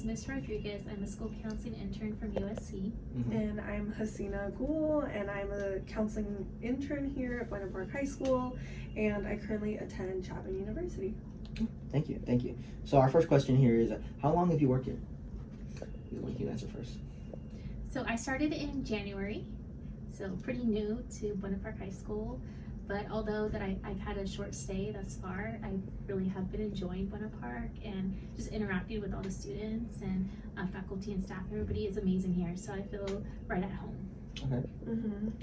Miss Rodriguez. I'm a school counseling intern from USC. And I'm Hasina Ghoul, and I'm a counseling intern here at Buena Park High School, and I currently attend Chapman University. Thank you. So our first question here is, how long have you worked here? You can answer first. So I started in January, so pretty new to Buena Park High School. But although that I've had a short stay thus far, I really have been enjoying Buena Park and just interacting with all the students and faculty and staff. Everybody is amazing here, so I feel right at home. Okay.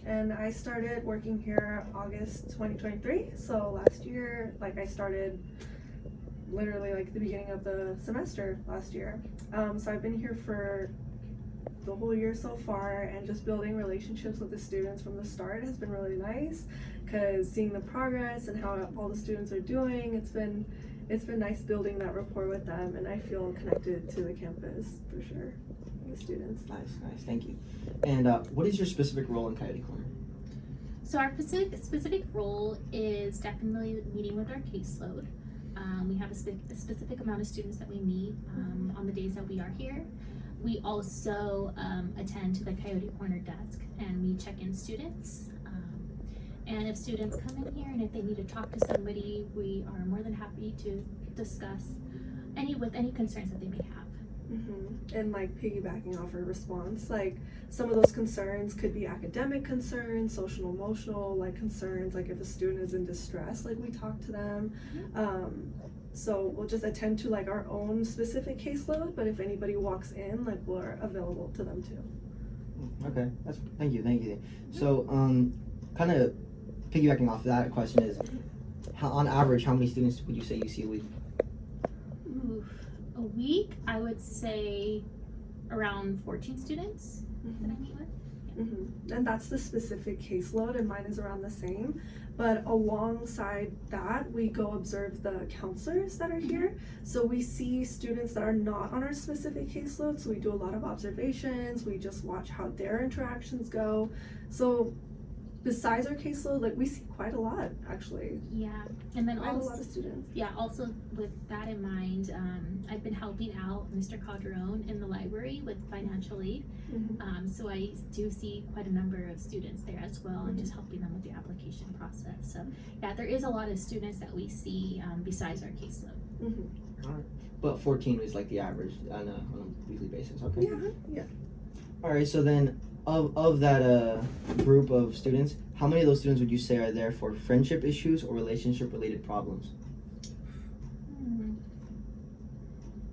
And I started working here August 2023. So last year, I started literally the beginning of the semester last year. So I've been here for the whole year so far, and just building relationships with the students from the start has been really nice, because seeing the progress and how all the students are doing, it's been nice building that rapport with them, and I feel connected to the campus for sure, the students. Nice, thank you. And what is your specific role in Coyote Corner? So our specific role is definitely meeting with our caseload. We have a specific amount of students that we meet on the days that we are here. We also attend to the Coyote Corner desk, and we check in students. And if students come in here and if they need to talk to somebody, we are more than happy to discuss any concerns that they may have. And piggybacking off her response, some of those concerns could be academic concerns, social and emotional concerns, if a student is in distress, we talk to them. So we'll just attend to our own specific caseload, but if anybody walks in, we're available to them too. Okay, thank you. So kind of piggybacking off that question is, on average, how many students would you say you see a week? A week, I would say around 14 students that I meet with. And that's the specific caseload, and mine is around the same. But alongside that, we go observe the counselors that are here. So we see students that are not on our specific caseload, so we do a lot of observations. We just watch how their interactions go. So besides our caseload, we see quite a lot, actually. Yeah, and then a lot of students. Yeah, also with that in mind, I've been helping out Mr. Calderon in the library with financial aid. So I do see quite a number of students there as well, and just helping them with the application process. So yeah, there is a lot of students that we see besides our caseload. All right. But 14 is the average on a weekly basis, okay? Yeah. All right, so then of that group of students, how many of those students would you say are there for friendship issues or relationship related problems?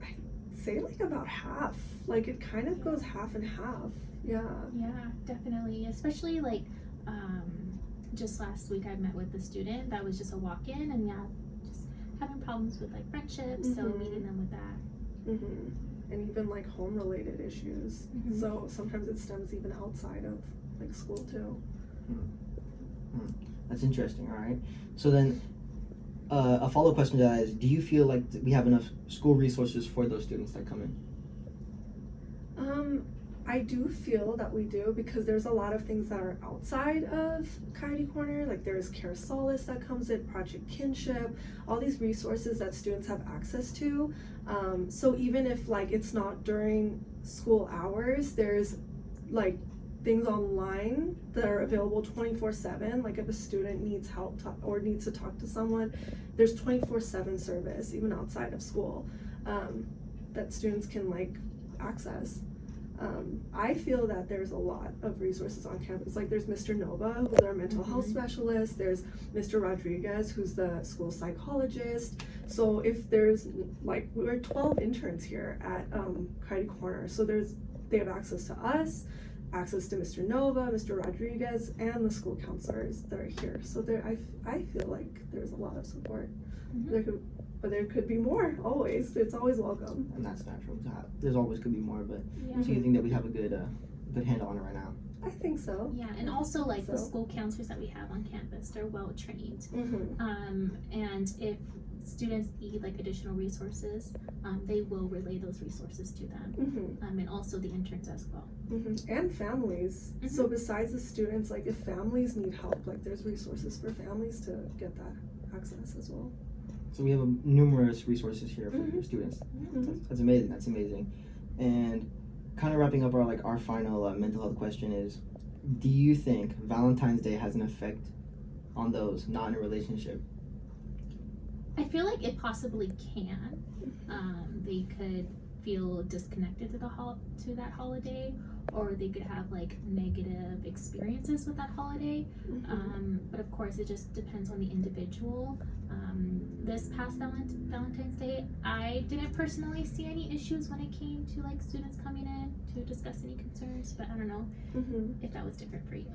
I'd say about half. It kind of goes half and half. Yeah, definitely, especially just last week I met with a student that was just a walk-in, and just having problems with friendships, so meeting them with that. And even home related issues. So sometimes it stems even outside of school too. That's interesting. All right, so then a follow-up question to that is, do you feel like we have enough school resources for those students that come in? I do feel that we do, because there's a lot of things that are outside of Coyote Corner. There's Care Solace that comes in, Project Kinship, all these resources that students have access to. So even if it's not during school hours, there's things online that are available 24/7. If a student needs help or needs to talk to someone, there's 24/7 service even outside of school that students can access. I feel that there's a lot of resources on campus. There's Mr. Nova, who's our mental health specialist. There's Mr. Rodriguez, who's the school psychologist. So if there's we're 12 interns here at Coyote Corner. So they have access to us, access to Mr. Nova, Mr. Rodriguez, and the school counselors that are here. So I feel there's a lot of support. But there could be more, always. It's always welcome. And that's natural to have. There's always could be more, but Yeah. so you think that we have a good handle on it right now? I think so. Yeah, and also the school counselors that we have on campus, they're well trained. And if students need additional resources, they will relay those resources to them. And also the interns as well. And families. So besides the students, if families need help, there's resources for families to get that access as well. So we have numerous resources here for your students. That's amazing. And kind of wrapping up our final mental health question is, do you think Valentine's Day has an effect on those not in a relationship? I feel like it possibly can. They could feel disconnected to that holiday, or they could have like negative experiences with that holiday. But of course, it just depends on the individual. This past Valentine's Day, I didn't personally see any issues when it came to like students coming in to discuss any concerns. But I don't know if that was different for you.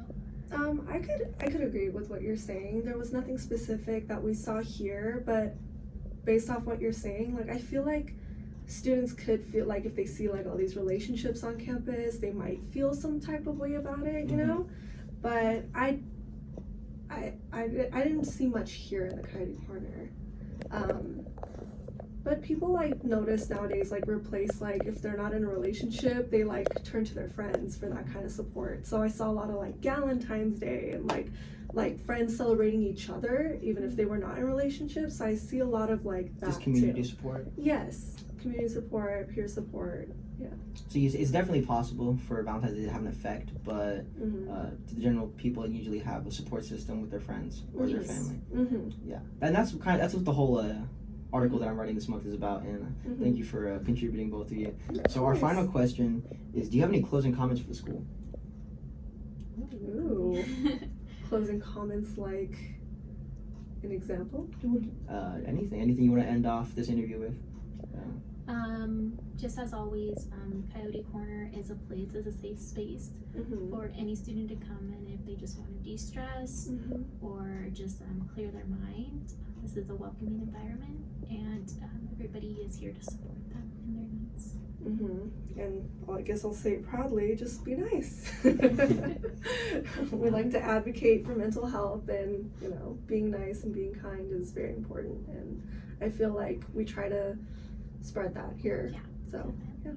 I could agree with what you're saying. There was nothing specific that we saw here, but based off what you're saying, like I feel like students could feel like if they see like all these relationships on campus, they might feel some type of way about it, you know? But I didn't see much here in the Coyote Corner. But people like notice nowadays like replace like if they're not in a relationship, they like turn to their friends for that kind of support. So I saw a lot of like Valentine's Day and like friends celebrating each other even if they were not in relationships. I see a lot of like that Just community too. support. Yes, community support, peer support. Yeah. So it's definitely possible for Valentine's Day to have an effect, but to the general people usually have a support system with their friends or their family. Yeah, and that's what the whole article that I'm writing this month is about. And thank you for contributing, both of you. So our final question is: do you have any closing comments for the school? Ooh. Closing comments like an example? Anything you want to end off this interview with? Just as always, Coyote Corner is a safe space for any student to come in if they just want to de-stress or just clear their mind. This is a welcoming environment, and everybody is here to support them in their needs. And well, I guess I'll say it proudly, just be nice. We like to advocate for mental health, and you know, being nice and being kind is very important, and I feel like we try to spread that here. Yeah. So yeah.